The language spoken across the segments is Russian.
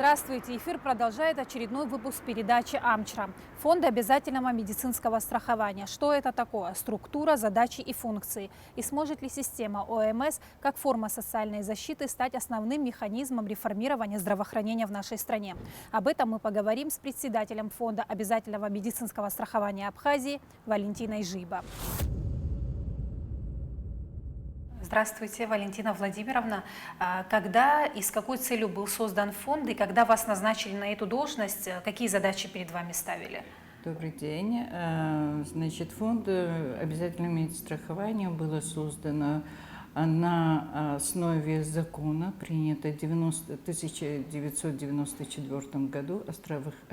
Здравствуйте! Эфир продолжает очередной выпуск передачи «Амчра» – Фонда обязательного медицинского страхования. Что это такое? Структура, задачи и функции. И сможет ли система ОМС как форма социальной защиты стать основным механизмом реформирования здравоохранения в нашей стране? Об этом мы поговорим с председателем Фонда обязательного медицинского страхования Абхазии Валентиной Жиба. Здравствуйте, Валентина Владимировна. Когда и с какой целью был создан фонд, и когда вас назначили на эту должность, какие задачи перед вами ставили? Добрый день. Значит, фонд обязательного медстрахования было создано на основе закона, принятого в 1994 году о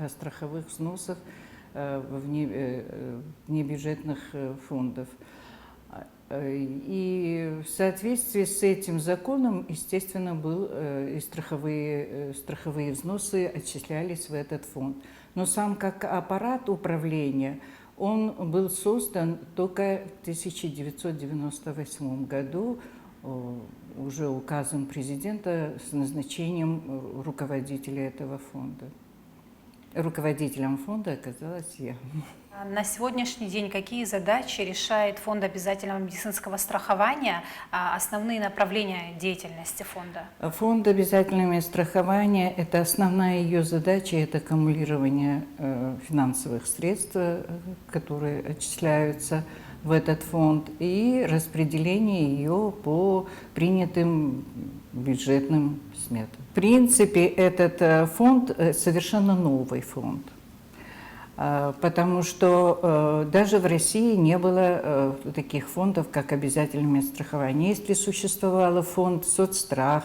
страховых взносах внебюджетных фондов. И в соответствии с этим законом, естественно, и страховые взносы отчислялись в этот фонд. Но сам как аппарат управления, он был создан только в 1998 году, уже указом президента с назначением руководителя этого фонда. Руководителем фонда оказалась я. На сегодняшний день какие задачи решает Фонд обязательного медицинского страхования, основные направления деятельности фонда? Фонд обязательного страхования – это основная ее задача, это аккумулирование финансовых средств, которые отчисляются в этот фонд, и распределение ее по принятым бюджетным сметам. В принципе, этот фонд совершенно новый фонд. Потому что даже в России не было таких фондов, как обязательное медстрахование. Если существовал фонд соцстрах,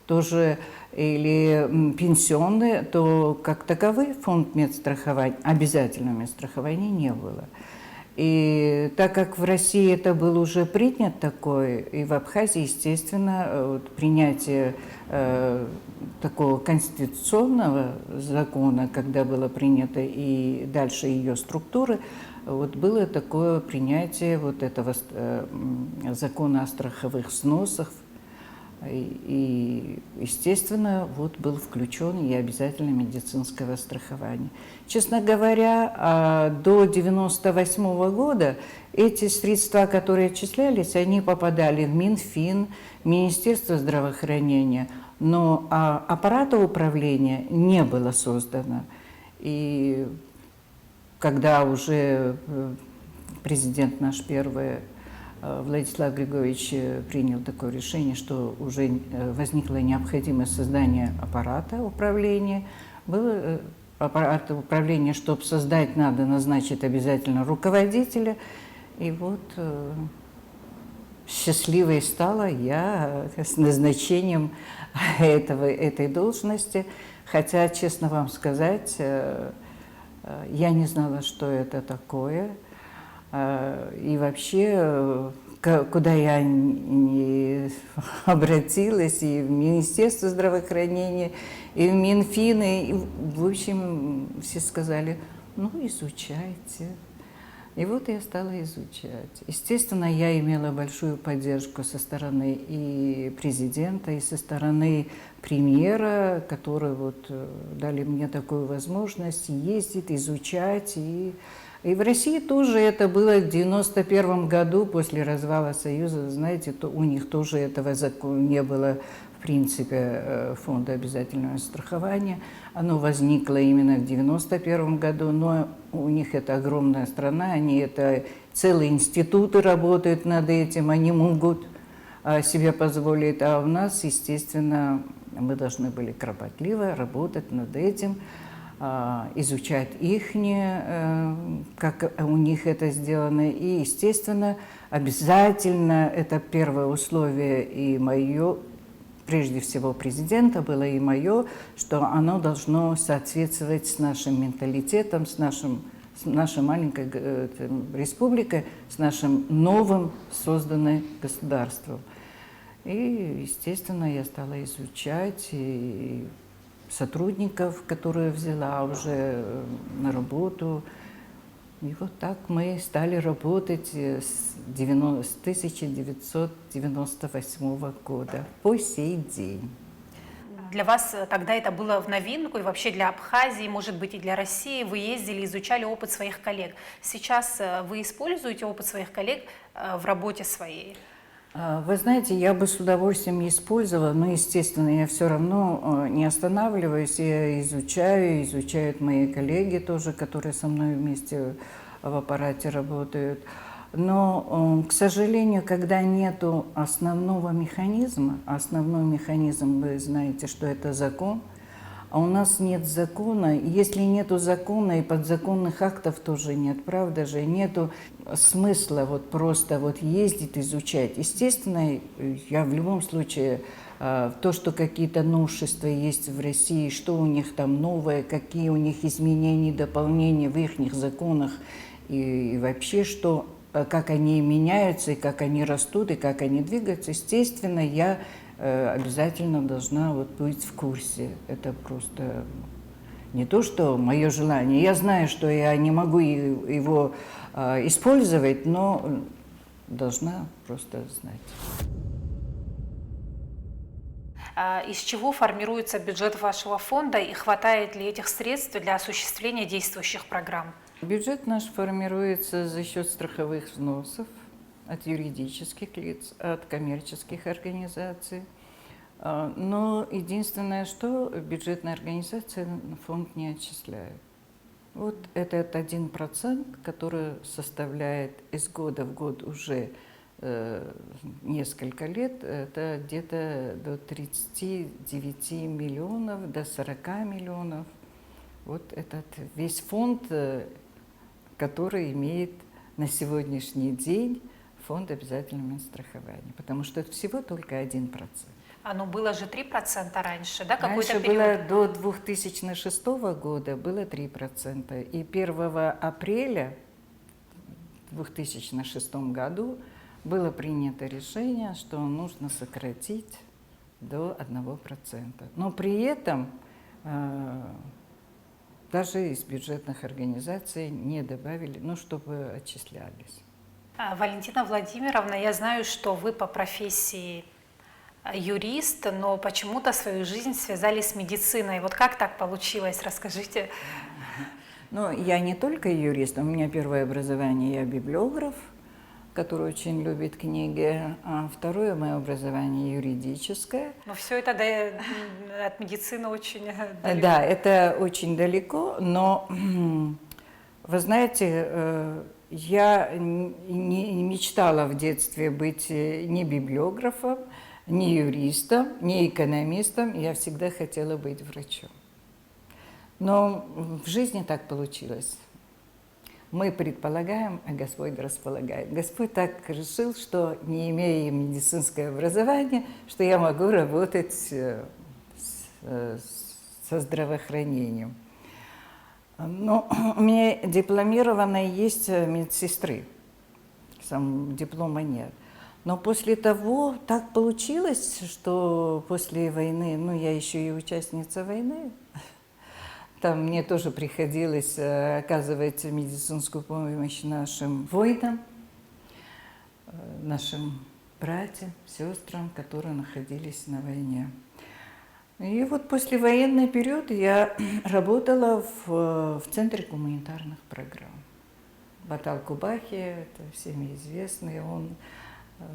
тоже или пенсионный, то как таковой фонд медстрахования, обязательного медстрахования не было. И так как в России это был уже принят такой, и в Абхазии, естественно, принятие такого конституционного закона, когда было принято и дальше ее структуры, было такое принятие этого закона о страховых взносах. И, естественно, был включен и обязательное медицинское страхование. Честно говоря, до 1998 года эти средства, которые отчислялись, они попадали в Минфин, Министерство здравоохранения, но аппарата управления не было создано. И когда уже президент наш первый, Владислав Григорьевич, принял такое решение, что уже возникла необходимость создания аппарата управления. Был аппарат управления, чтобы создать, надо назначить обязательно руководителя. И счастливой стала я с назначением этой должности. Хотя, честно вам сказать, я не знала, что это такое. И вообще, куда я не обратилась, и в Министерство здравоохранения, и в Минфин, и, в общем, все сказали, изучайте. И я стала изучать. Естественно, я имела большую поддержку со стороны и президента, и со стороны премьера, которые дали мне такую возможность ездить, изучать. И в России тоже это было в 1991 году, после развала Союза, знаете, у них тоже этого закона не было, в принципе, фонда обязательного страхования. Оно возникло именно в 1991 году, но у них это огромная страна, целые институты работают над этим, они могут себе позволить, а у нас, естественно, мы должны были кропотливо работать над этим, изучать как у них это сделано. И, естественно, обязательно, это первое условие и мое, прежде всего президента было и мое, что оно должно соответствовать с нашим менталитетом, с нашей маленькой республикой, с нашим новым созданным государством. И, естественно, я стала изучать и сотрудников, которые взяла уже на работу. И так мы стали работать с 1998 года по сей день. Для вас тогда это было в новинку, и вообще для Абхазии, может быть, и для России. Вы ездили, изучали опыт своих коллег. Сейчас вы используете опыт своих коллег в работе своей? Вы знаете, я бы с удовольствием использовала, но, естественно, я все равно не останавливаюсь, я изучают мои коллеги тоже, которые со мной вместе в аппарате работают. Но, к сожалению, когда нету основного механизма, основной механизм, вы знаете, что это закон, а у нас нет закона. Если нету закона, и подзаконных актов тоже нет, правда же? Нету смысла вот просто вот ездить, изучать. Естественно, я в любом случае, то, что какие-то новшества есть в России, что у них там новое, какие у них изменения, дополнения в их законах, и вообще, что, как они меняются, и как они растут, и как они двигаются, естественно, я обязательно должна вот быть в курсе. Это просто не то, что мое желание. Я знаю, что я не могу его использовать, но должна просто знать. Из чего формируется бюджет вашего фонда и хватает ли этих средств для осуществления действующих программ? Бюджет наш формируется за счет страховых взносов от юридических лиц, от коммерческих организаций. Но единственное, что бюджетная организация фонд не отчисляет. Вот этот 1%, который составляет из года в год уже несколько лет, это где-то до 39 миллионов, до 40 миллионов. Вот этот весь фонд, который имеет на сегодняшний день фонд обязательного страхования, потому что это всего только 1%. Оно было же 3% раньше, да, какой-то Раньше период? было до 2006 года было 3%. И 1 апреля 2006 году было принято решение, что нужно сократить до 1%. Но при этом даже из бюджетных организаций не добавили, ну, чтобы отчислялись. Валентина Владимировна, я знаю, что вы по профессии юрист, но почему-то свою жизнь связали с медициной. Вот как так получилось? Расскажите. Ну, я не только юрист, у меня первое образование, я библиограф, который очень любит книги, а второе мое образование юридическое. Но все это от медицины очень далеко. Да, это очень далеко, но вы знаете, я не мечтала в детстве быть ни библиографом, ни юристом, ни экономистом. Я всегда хотела быть врачом. Но в жизни так получилось. Мы предполагаем, а Господь располагает. Господь так решил, что, не имея медицинское образование, что я могу работать со здравоохранением. Но у меня дипломированная есть медсестры, сам диплома нет. Но после того так получилось, что после войны, ну я еще и участница войны, там мне тоже приходилось оказывать медицинскую помощь нашим воинам, нашим братьям, сестрам, которые находились на войне. И вот послевоенный период я работала в Центре гуманитарных программ. Батал Кубахи, это всеми известный, он,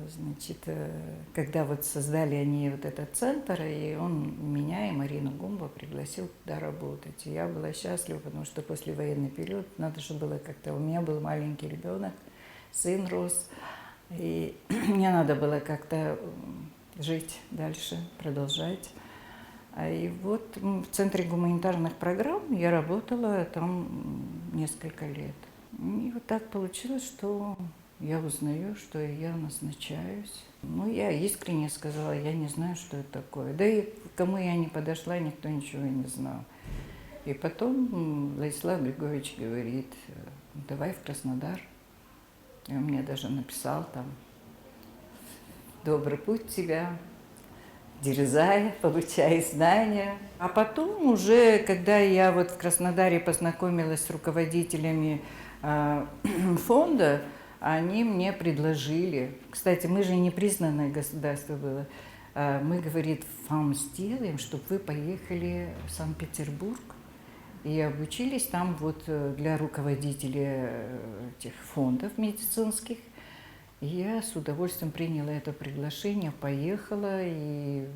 значит, когда вот создали они вот этот центр, и он меня и Марину Гумбо пригласил туда работать. И я была счастлива, потому что послевоенный период надо же было как-то, у меня был маленький ребенок, сын рос, и мне надо было как-то жить дальше, продолжать. И вот в Центре гуманитарных программ я работала там несколько лет. И вот так получилось, что я узнаю, что я назначаюсь. Ну, я искренне сказала, я не знаю, что это такое. Да и к кому я не подошла, никто ничего не знал. И потом Владислав Григорьевич говорит, давай в Краснодар. И он мне даже написал там, добрый путь тебя, дерзай, получай знания. А потом уже, когда я вот в Краснодаре познакомилась с руководителями фонда, они мне предложили, кстати, мы же не признанное государство было, мы, говорит, вам сделаем, чтобы вы поехали в Санкт-Петербург и обучились там вот для руководителей этих фондов медицинских. И я с удовольствием приняла это приглашение, поехала и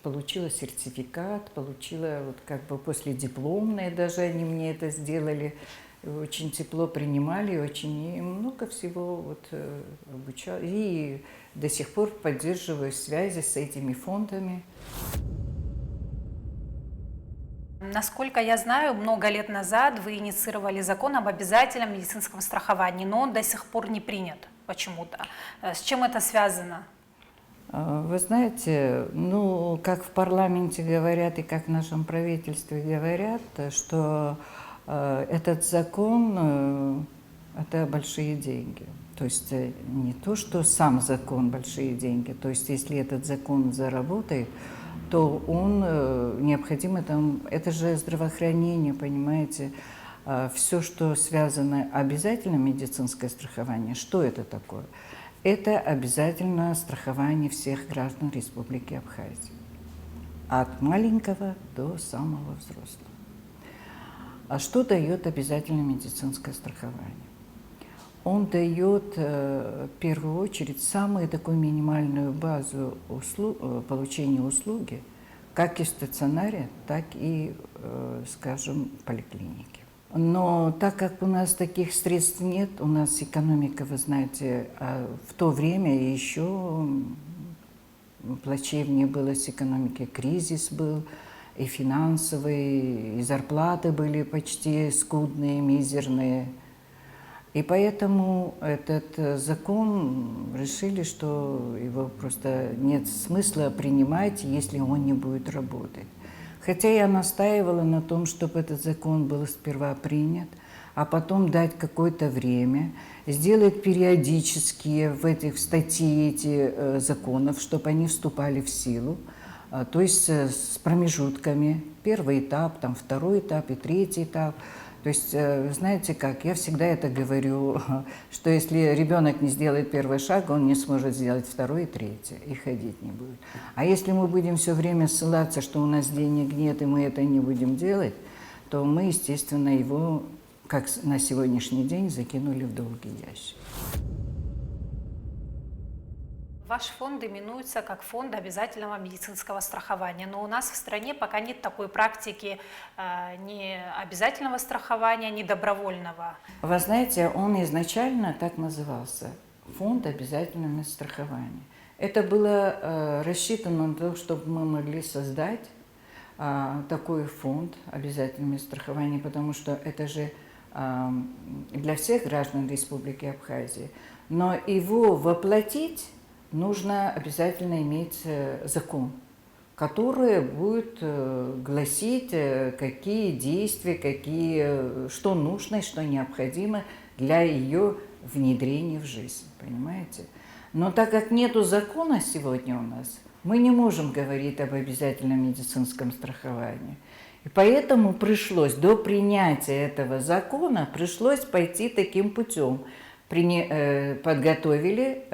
получила сертификат, получила вот как бы последипломное, даже они мне это сделали. Очень тепло принимали, очень много всего вот обучала. И до сих пор поддерживаю связи с этими фондами. Насколько я знаю, много лет назад вы инициировали закон об обязательном медицинском страховании, но он до сих пор не принят почему-то. С чем это связано? Вы знаете, ну, как в парламенте говорят и как в нашем правительстве говорят, что этот закон это большие деньги. То есть не то, что сам закон большие деньги, то есть если этот закон заработает, то он необходимо там, это же здравоохранение, понимаете, все, что связано обязательно медицинское страхование, что это такое? Это обязательно страхование всех граждан Республики Абхазия, от маленького до самого взрослого. А что дает обязательно медицинское страхование? Он дает в первую очередь самую такую минимальную базу получения услуги, как и в стационаре, так и, скажем, в поликлинике. Но так как у нас таких средств нет, у нас экономика, вы знаете, в то время еще плачевнее было с экономикой, кризис был, и финансовые, и зарплаты были почти скудные, мизерные. И поэтому этот закон решили, что его просто нет смысла принимать, если он не будет работать. Хотя я настаивала на том, чтобы этот закон был сперва принят, а потом дать какое-то время, сделать периодические в статьи эти законов, чтобы они вступали в силу, то есть с промежутками. Первый этап, там, второй этап и третий этап. То есть, знаете как, я всегда это говорю, что если ребенок не сделает первый шаг, он не сможет сделать второй и третий, и ходить не будет. А если мы будем все время ссылаться, что у нас денег нет, и мы это не будем делать, то мы, естественно, его, как на сегодняшний день, закинули в долгий ящик. Ваш фонд именуется как фонд обязательного медицинского страхования, но у нас в стране пока нет такой практики ни обязательного страхования, ни добровольного. Вы знаете, он изначально так назывался – фонд обязательного страхования. Это было рассчитано на то, чтобы мы могли создать такой фонд обязательного страхования, потому что это же для всех граждан Республики Абхазия. Но его воплотить нужно обязательно иметь закон, который будет гласить, какие действия, что нужно и что необходимо для ее внедрения в жизнь, понимаете? Но так как нету закона сегодня у нас, мы не можем говорить об обязательном медицинском страховании. И поэтому пришлось, до принятия этого закона, пришлось пойти таким путем. Подготовили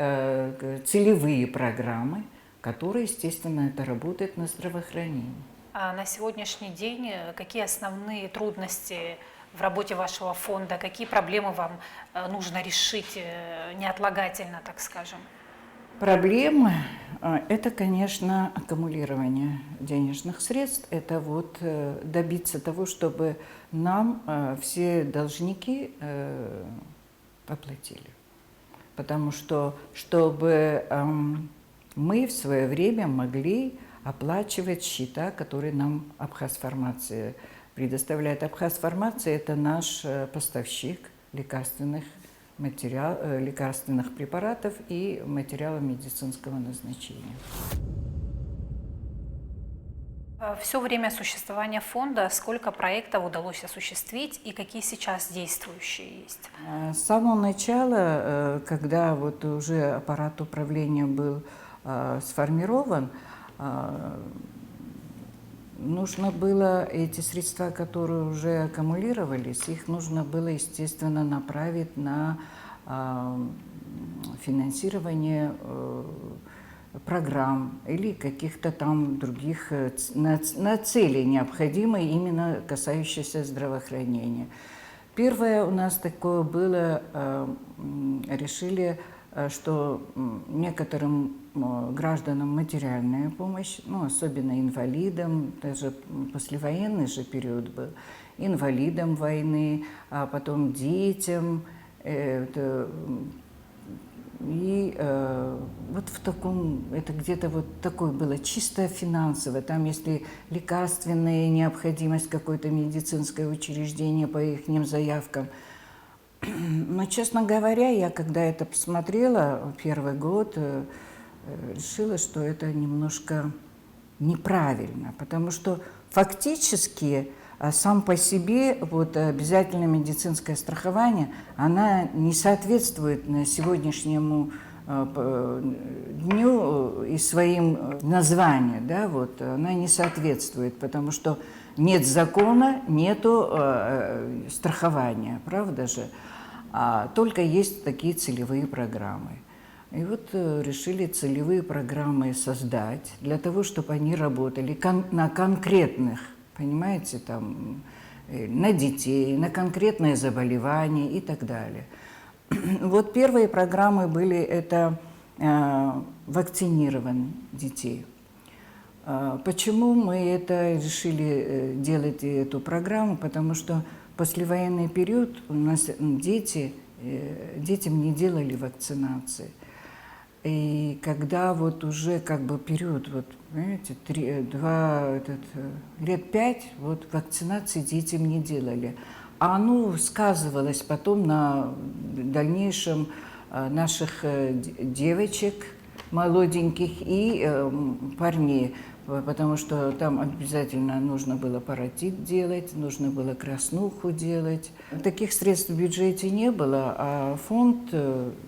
целевые программы, которые, естественно, это работает на здравоохранении. А на сегодняшний день какие основные трудности в работе вашего фонда, какие проблемы вам нужно решить неотлагательно, так скажем? Проблема – это, конечно, аккумулирование денежных средств. Это вот добиться того, чтобы нам все должники оплатили. Потому что, чтобы мы в свое время могли оплачивать счета, которые нам Абхазфармация предоставляет. Абхазфармация – это наш поставщик лекарственных препаратов и материалов медицинского назначения. Все время существования фонда сколько проектов удалось осуществить и какие сейчас действующие есть? С самого начала, когда вот уже аппарат управления был сформирован, нужно было эти средства, которые уже аккумулировались, их нужно было, естественно, направить на финансирование программ или каких-то там других на цели необходимые, именно касающиеся здравоохранения. Первое у нас такое было, решили, что некоторым гражданам материальная помощь, ну, особенно инвалидам, даже послевоенный же период был, инвалидам войны, а потом детям, и вот в таком, это где-то вот такое было чисто финансово. Там, если лекарственная необходимость, какое-то медицинское учреждение по их заявкам. Но, честно говоря, я когда это посмотрела первый год, решила, что это немножко неправильно, потому что фактически сам по себе вот обязательное медицинское страхование, она не соответствует на сегодняшнему дню и своим названиям, да, вот, она не соответствует, потому что нет закона, нету страхования, правда же, а только есть такие целевые программы. И вот решили целевые программы создать для того, чтобы они работали на конкретных, понимаете, там, на детей, на конкретные заболевания и так далее. Вот первые программы были это вакцинирование детей. Почему мы это решили делать эту программу? Потому что послевоенный период у нас детям не делали вакцинации. И когда вот уже как бы период, вот, понимаете, лет 5, вот вакцинации детям не делали. А оно сказывалось потом на дальнейшем наших девочек молоденьких и парней, потому что там обязательно нужно было паротит делать, нужно было краснуху делать. Таких средств в бюджете не было, а фонд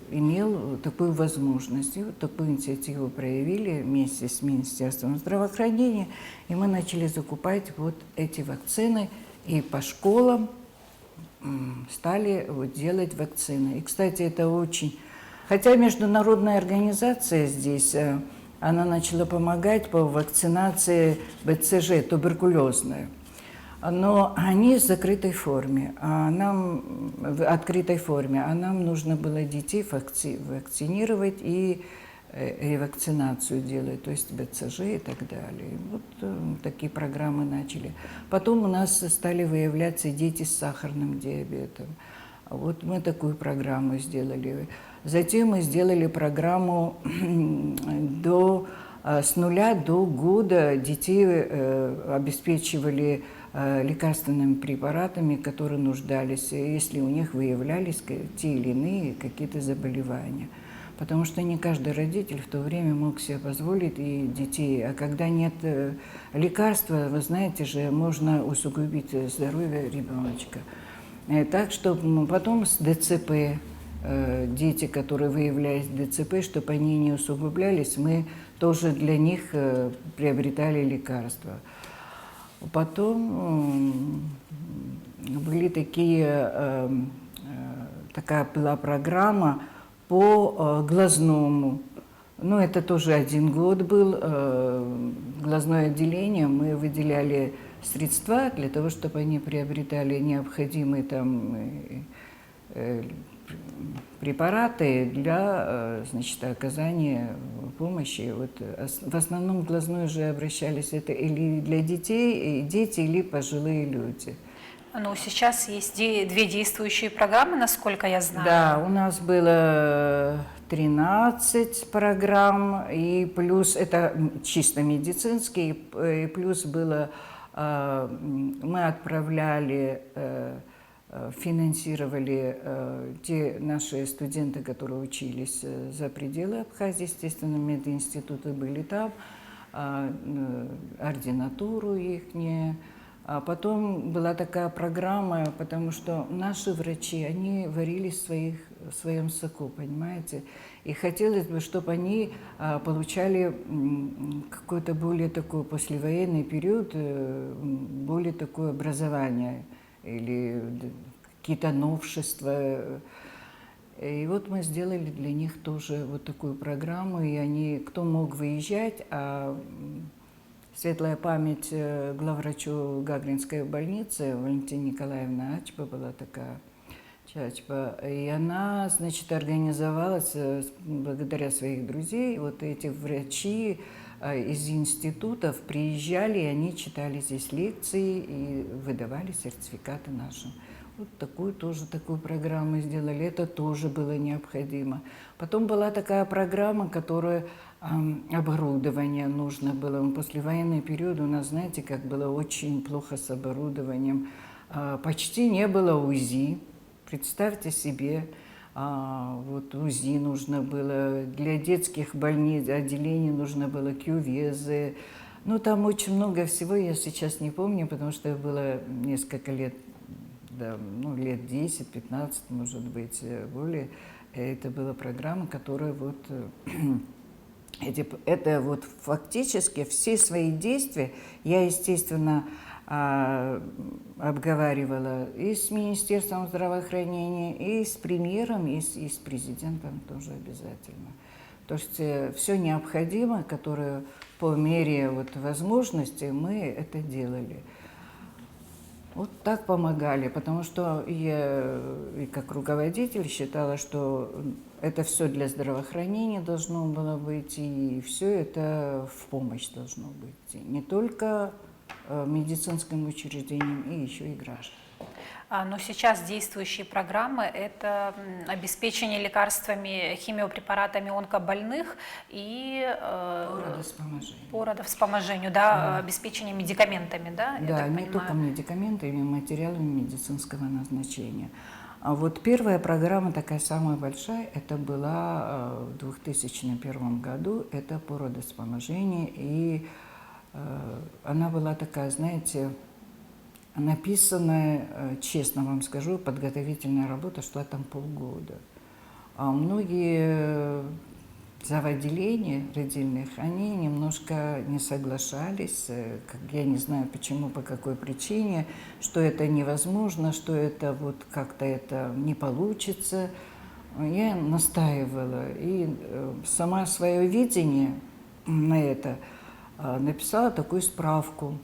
имел такую возможность. И вот такую инициативу проявили вместе с Министерством здравоохранения, и мы начали закупать вот эти вакцины, и по школам стали вот делать вакцины. И, кстати, это очень... Хотя международная организация здесь... Она начала помогать по вакцинации БЦЖ, туберкулезной. Но они в закрытой форме, в открытой форме. А нам нужно было детей вакцинировать и ревакцинацию делать, то есть БЦЖ и так далее. Вот такие программы начали. Потом у нас стали выявляться дети с сахарным диабетом. Вот мы такую программу сделали. Затем мы сделали программу с 0 до года детей обеспечивали лекарственными препаратами, которые нуждались, если у них выявлялись те или иные какие-то заболевания. Потому что не каждый родитель в то время мог себе позволить и детей. А когда нет лекарства, вы знаете же, можно усугубить здоровье ребеночка. Так что потом с ДЦП, дети, которые выявлялись ДЦП, чтобы они не усугублялись, мы тоже для них приобретали лекарства. Потом были такая была программа по глазному. Ну, это тоже 1 год был. Глазное отделение, мы выделяли средства для того, чтобы они приобретали необходимые там препараты для, значит, оказания помощи. Вот, в основном в глазную же обращались это или для детей, дети, или пожилые люди. Ну, сейчас есть 2 действующие программы, насколько я знаю. Да, у нас было 13 программ, и плюс, это чисто медицинские, и плюс было, мы отправляли, финансировали те наши студенты, которые учились за пределы Абхазии, естественно, мединституты были там, ординатуру ихнюю. А потом была такая программа, потому что наши врачи, они варились в своем соку, понимаете? И хотелось бы, чтобы они получали какой-то более такой послевоенный период, более такое образование или какие-то новшества. И вот мы сделали для них тоже вот такую программу, и они, кто мог выезжать, светлая память главврачу Гагринской больницы Валентина Николаевна Ачба была такая, Чачба, и она, значит, организовалась благодаря своих друзей, вот эти врачи из институтов приезжали, и они читали здесь лекции и выдавали сертификаты нашим. Вот такую программу сделали, это тоже было необходимо. Потом была такая программа, которая оборудование нужно было. В послевоенный период у нас, знаете, как было очень плохо с оборудованием. Почти не было УЗИ, представьте себе. Вот УЗИ нужно было, для детских больниц, отделений нужно было кювезы. Ну, там очень много всего, я сейчас не помню, потому что было несколько лет, да, ну, лет 10-15, может быть, более. Это была программа, которая вот, это вот фактически все свои действия я, естественно, обговаривала и с Министерством здравоохранения, и с премьером, и с президентом тоже обязательно. То есть все необходимое, которое по мере вот возможности мы это делали. Вот так помогали, потому что я и как руководитель считала, что это все для здравоохранения должно было быть, и все это в помощь должно быть. Не только медицинским учреждениям, и еще и гражданам. Но сейчас действующие программы – это обеспечение лекарствами, химиопрепаратами онкобольных и по родовспоможению, да, обеспечение медикаментами, да? Да, не только медикаментами, материалами медицинского назначения. А вот первая программа, такая самая большая, это была в 2001 году, это по родовспоможению, и она была такая, знаете, написанная, честно вам скажу, подготовительная работа шла там полгода. А многие заводделения родильных, они немножко не соглашались, я не знаю почему, по какой причине, что это невозможно, что это вот как-то это не получится. Я настаивала и сама свое видение на это написала такую справку,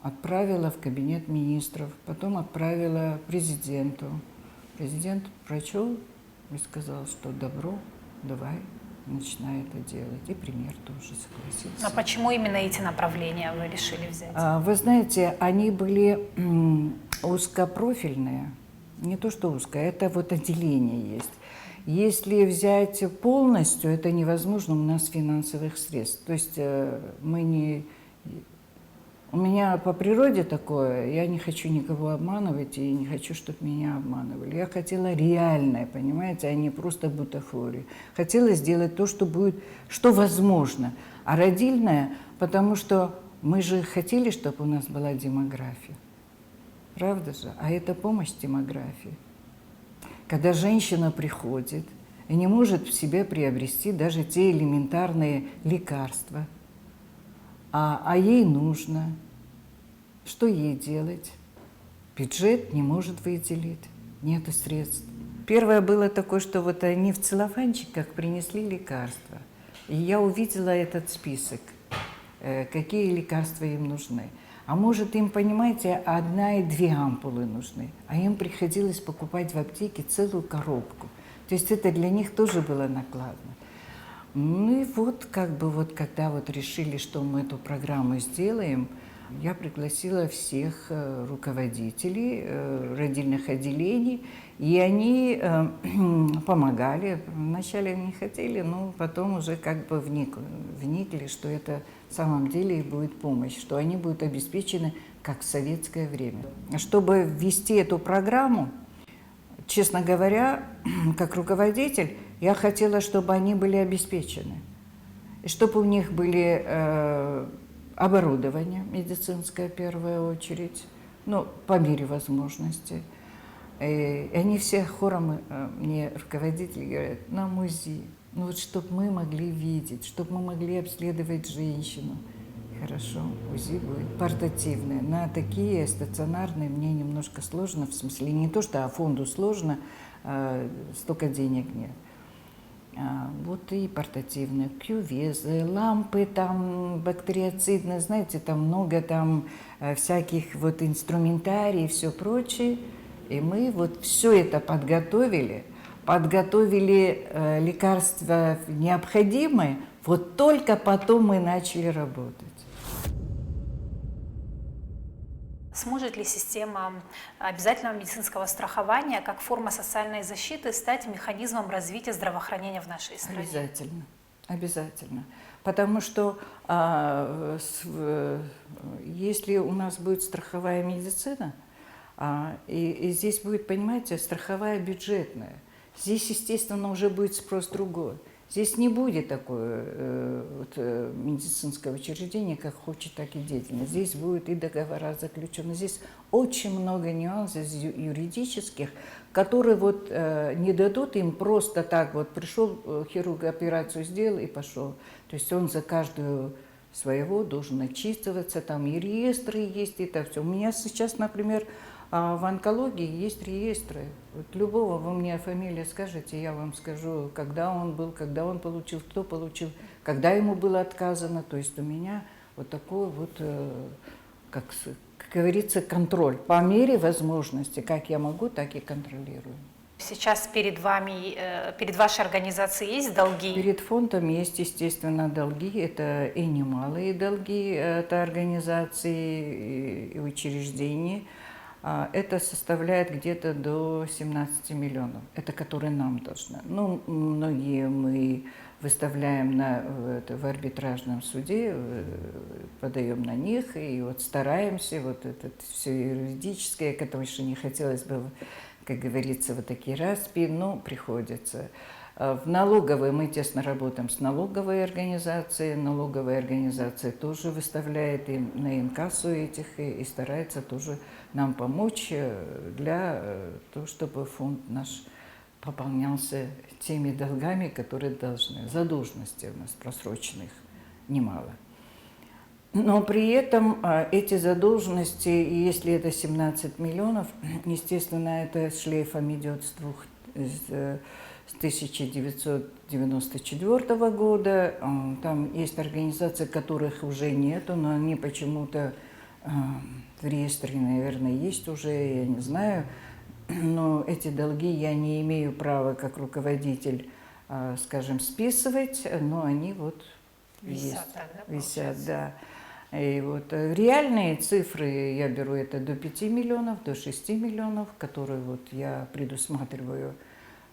отправила в кабинет министров, потом отправила президенту. Президент прочел и сказал, что добро, давай, начинай это делать. И премьер тоже согласился. А почему именно эти направления вы решили взять? Вы знаете, они были узкопрофильные. Не то, что узкое, это вот отделение есть. Если взять полностью, это невозможно, у нас финансовых средств. То есть мы не... У меня по природе такое, я не хочу никого обманывать и не хочу, чтобы меня обманывали. Я хотела реальное, понимаете, а не просто бутафорию. Хотела сделать то, что будет, что возможно. А родильное, потому что мы же хотели, чтобы у нас была демография. Правда же? А это помощь демографии. Когда женщина приходит и не может в себе приобрести даже те элементарные лекарства, а ей нужно, что ей делать? Бюджет не может выделить, нет средств. Первое было такое, что вот они в целлофанчиках принесли лекарства. И я увидела этот список, какие лекарства им нужны. А может, им, понимаете, 1 и 2 ампулы нужны, а им приходилось покупать в аптеке целую коробку. То есть это для них тоже было накладно. Ну и вот, как бы вот, когда вот решили, что мы эту программу сделаем, я пригласила всех руководителей родильных отделений, и они помогали. Вначале не хотели, но потом уже как бы вникли, что это в самом деле будет помощь, что они будут обеспечены как в советское время. Чтобы ввести эту программу, честно говоря, как руководитель, я хотела, чтобы они были обеспечены, и чтобы у них были оборудование медицинское в первую очередь, ну, по мере возможности. И они все хором, мне руководители говорят, нам УЗИ, ну вот чтобы мы могли видеть, чтобы мы могли обследовать женщину. Хорошо, УЗИ будет портативное. На такие стационарные мне немножко сложно, в смысле не то, что фонду сложно, столько денег нет. Вот и портативные кювезы, лампы там бактериоцидные, знаете, там много там всяких вот инструментарий и все прочее. И мы вот все это подготовили лекарства необходимые, вот только потом мы начали работать. Сможет ли система обязательного медицинского страхования как форма социальной защиты стать механизмом развития здравоохранения в нашей стране? Обязательно, обязательно. Потому что если у нас будет страховая медицина, и здесь будет, понимаете, страховая бюджетная, здесь, естественно, уже будет спрос другой. Здесь не будет такого медицинского учреждения, как хочет, так и деятельность. Здесь будут и договора заключены. Здесь очень много нюансов юридических, которые вот не дадут им просто так вот пришел хирург, операцию сделал и пошел. То есть он за каждую своего должен отчитываться, там и реестры есть, и так все. У меня сейчас, например, в онкологии есть реестры. Вот любого вы мне фамилию скажете, я вам скажу, когда он был, когда он получил, кто получил, когда ему было отказано. То есть у меня вот такой вот, как говорится, контроль. По мере возможности, как я могу, так и контролирую. Сейчас перед вами, перед вашей организацией есть долги? Перед фондом есть, естественно, долги. Это и немалые долги, это организации и учреждений. Это составляет где-то до 17 миллионов. Это которые нам должны. Ну, многие мы выставляем в арбитражном суде, подаем на них, и вот стараемся, вот это все юридическое, к этому еще не хотелось бы, как говорится, вот такие распи, но приходится. В налоговой мы тесно работаем с налоговой организацией. Налоговая организация тоже выставляет им на инкассу этих и старается тоже нам помочь для того, чтобы фонд наш пополнялся теми долгами, которые должны. Задолженности у нас просроченных немало. Но при этом эти задолженности, если это 17 миллионов, естественно, это шлейфом идет с 1994 года. Там есть организации, которых уже нету, но они почему-то в реестре, наверное, есть уже, я не знаю. Но эти долги я не имею права как руководитель, скажем, списывать, но они вот Висят, так, да, висят, да. И вот реальные цифры я беру это до 5 миллионов, до 6 миллионов, которые вот я предусматриваю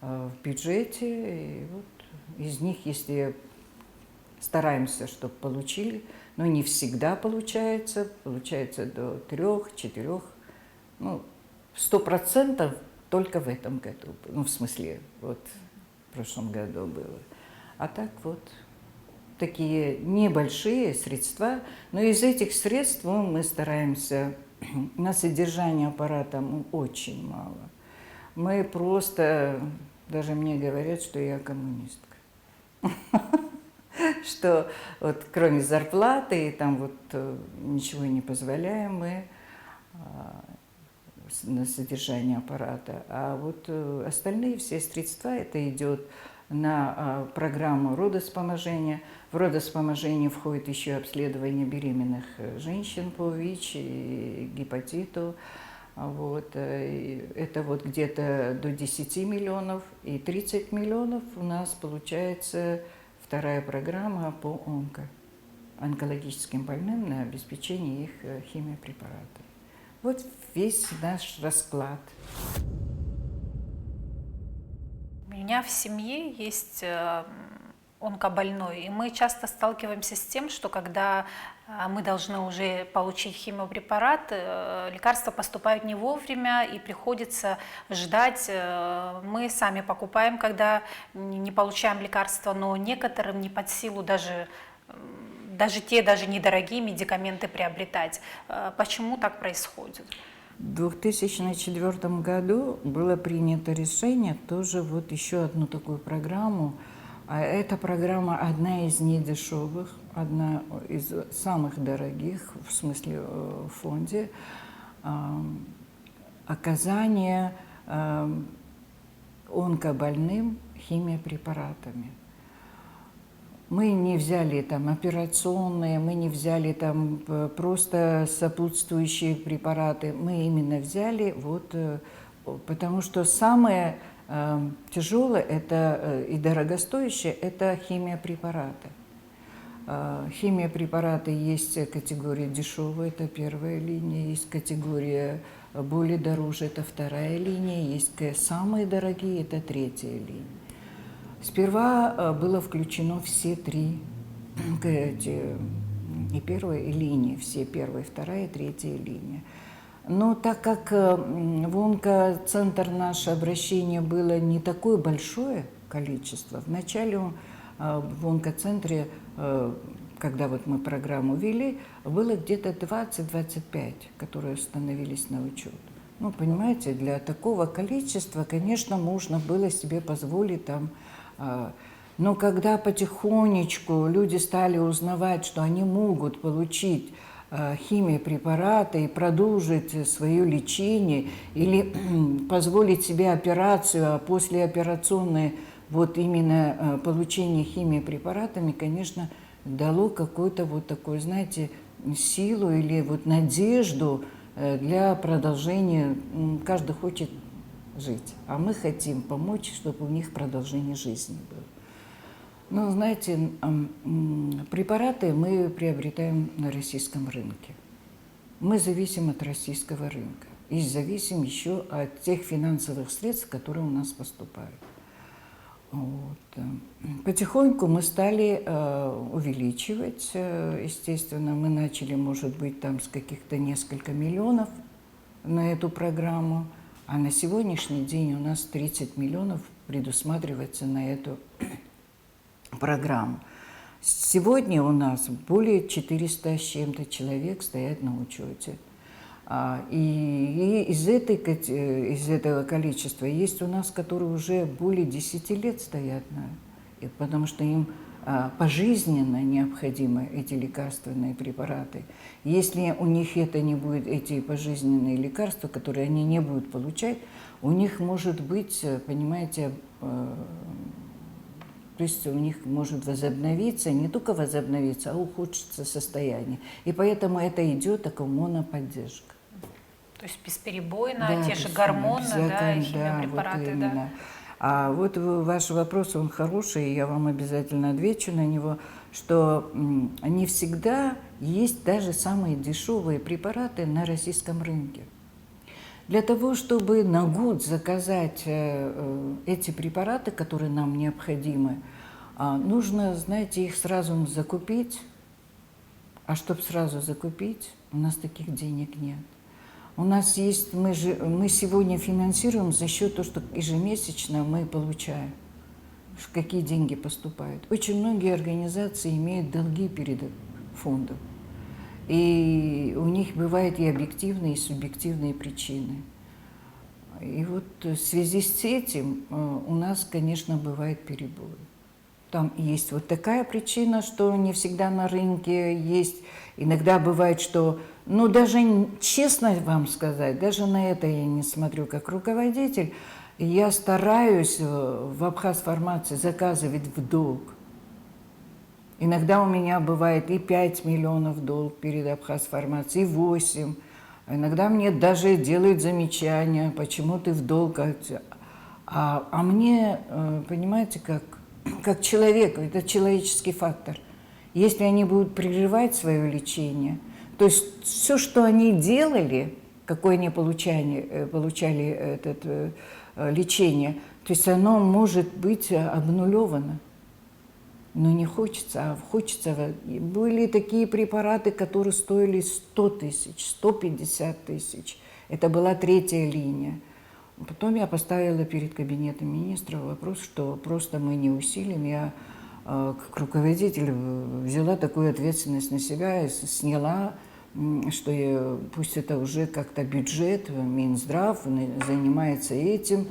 в бюджете. И вот из них, если стараемся, чтобы получили, но не всегда получается до 3-4, ну, 100% только в этом году, ну, в смысле, вот в прошлом году было. А так вот такие небольшие средства, но из этих средств мы стараемся, на содержание аппарата очень мало. Мы просто, даже мне говорят, что я коммунистка. Что вот кроме зарплаты, и там вот ничего не позволяем мы на содержание аппарата. А вот остальные все средства, это идет на программу родовспоможения. В родовспоможение входит еще обследование беременных женщин по ВИЧ и гепатиту. Вот. Это вот где-то до 10 миллионов. И 30 миллионов у нас получается вторая программа по онкологическим больным на обеспечение их химиопрепаратами. Вот весь наш расклад. У меня в семье есть онкобольной, и мы часто сталкиваемся с тем, что когда мы должны уже получить химиопрепарат, лекарства поступают не вовремя, и приходится ждать. Мы сами покупаем, когда не получаем лекарства, но некоторым не под силу даже недорогие медикаменты приобретать. Почему так происходит? В 2004 году было принято решение тоже вот еще одну такую программу. А эта программа одна из недешевых, одна из самых дорогих, в смысле в фонде, оказание онкобольным химиопрепаратами. Мы не взяли там операционные, мы не взяли там просто сопутствующие препараты. Мы именно взяли вот, потому что самое тяжелое это, и дорогостоящее – это химиопрепараты. Химиопрепараты есть категория дешевая, это первая линия, есть категория более дороже, это вторая линия, есть самые дорогие, это третья линия. Сперва было включено все три и первая линии, все первая, вторая, третья линия. Но так как в онкоцентр наше обращение было не такое большое количество, вначале в онкоцентре, когда вот мы программу вели, было где-то 20-25, которые становились на учет. Ну, понимаете, для такого количества, конечно, можно было себе позволить там. Но когда потихонечку люди стали узнавать, что они могут получить химиопрепараты и продолжить свое лечение или позволить себе операцию, а послеоперационное вот именно получение химиопрепаратами, конечно, дало какую-то вот такую, знаете, силу или вот надежду для продолжения. Каждый хочет жить, а мы хотим помочь, чтобы у них продолжение жизни было. Ну, знаете, препараты мы приобретаем на российском рынке. Мы зависим от российского рынка и зависим еще от тех финансовых средств, которые у нас поступают. Вот. Потихоньку мы стали увеличивать, естественно, мы начали, может быть, там с каких-то несколько миллионов на эту программу. А на сегодняшний день у нас 30 миллионов предусматривается на эту программу. Сегодня у нас более 400 с чем-то человек стоят на учете. И из этого количества есть у нас, которые уже более 10 лет стоят, потому что им пожизненно необходимы эти лекарственные препараты. Если у них это не будет, эти пожизненные лекарства, которые они не будут получать, у них может быть, понимаете, то есть у них может возобновиться, не только возобновиться, а ухудшиться состояние. И поэтому это идет такая моноподдержка. То есть бесперебойно, да, те же гормоны, да, и химиопрепараты, вот именно. А вот ваш вопрос, он хороший, и я вам обязательно отвечу на него, что не всегда есть даже самые дешевые препараты на российском рынке. Для того, чтобы на год заказать эти препараты, которые нам необходимы, нужно, знаете, их сразу закупить. А чтобы сразу закупить, у нас таких денег нет. У нас есть, мы сегодня финансируем за счет того, что ежемесячно мы получаем, какие деньги поступают. Очень многие организации имеют долги перед фондом. И у них бывают и объективные, и субъективные причины. И вот в связи с этим у нас, конечно, бывают перебои. Там есть вот такая причина, что не всегда на рынке есть. Иногда бывает, что, ну даже честно вам сказать, даже на это я не смотрю как руководитель. Я стараюсь в Абхазфармации заказывать в долг. Иногда у меня бывает и 5 миллионов долг перед Абхазфармацией, и 8. Иногда мне даже делают замечания, почему ты в долг. А мне, понимаете, как человек, это человеческий фактор. Если они будут прерывать свое лечение, то есть все, что они делали, какое они получали это лечение, то есть оно может быть обнулевано. Но не хочется, а хочется. Были такие препараты, которые стоили 100 тысяч, 150 тысяч. Это была третья линия. Потом я поставила перед кабинетом министра вопрос, что просто мы не усилим. Я как руководитель взяла такую ответственность на себя и сняла, что пусть это уже как-то бюджет, Минздрав занимается этим,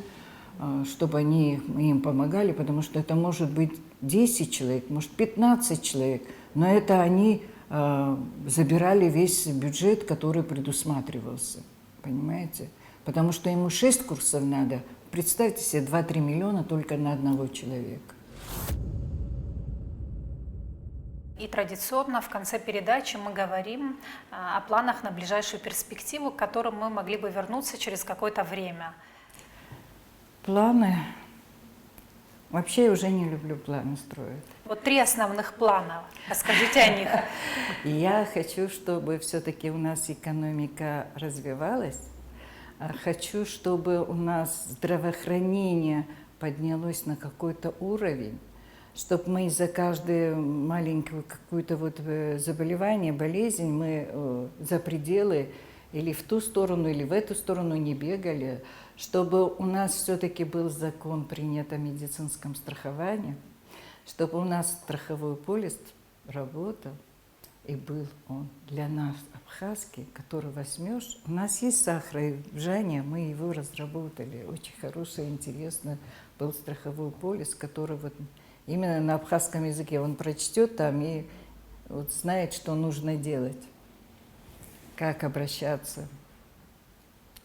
чтобы они им помогали, потому что это может быть 10 человек, может 15 человек, но это они забирали весь бюджет, который предусматривался, понимаете? Потому что ему 6 курсов надо представьте себе 2-3 миллиона только на одного человека. И традиционно в конце передачи мы говорим о планах на ближайшую перспективу, к которым мы могли бы вернуться через какое-то время. Планы. Вообще я уже не люблю планы строить. Вот 3 основных плана. Расскажите о них. Я хочу, чтобы все-таки у нас экономика развивалась. Хочу, чтобы у нас здравоохранение поднялось на какой-то уровень, чтобы мы за каждое маленькое какое-то вот заболевание, болезнь, мы за пределы или в ту сторону, или в эту сторону не бегали, чтобы у нас все-таки был закон принят о медицинском страховании, чтобы у нас страховой полис работал, и был он для нас абхазский, который возьмешь. У нас есть сахарожание, мы его разработали. Очень хороший, интересный был страховой полис, который вот именно на абхазском языке он прочтет там и вот знает, что нужно делать, как обращаться.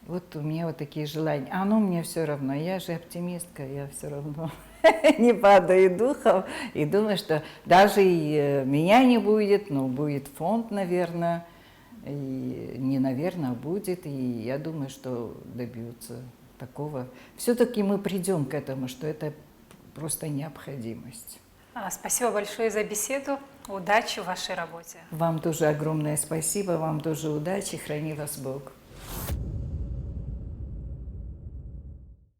Вот у меня вот такие желания. А ну мне все равно, я же оптимистка, я все равно не падаю духом и думаю, что даже и меня не будет, но будет фонд, наверное, и не наверное, а будет, и я думаю, что добьются такого. Все-таки мы придем к этому, что это просто необходимость. Спасибо большое за беседу. Удачи в вашей работе. Вам тоже огромное спасибо, вам тоже удачи, храни вас Бог.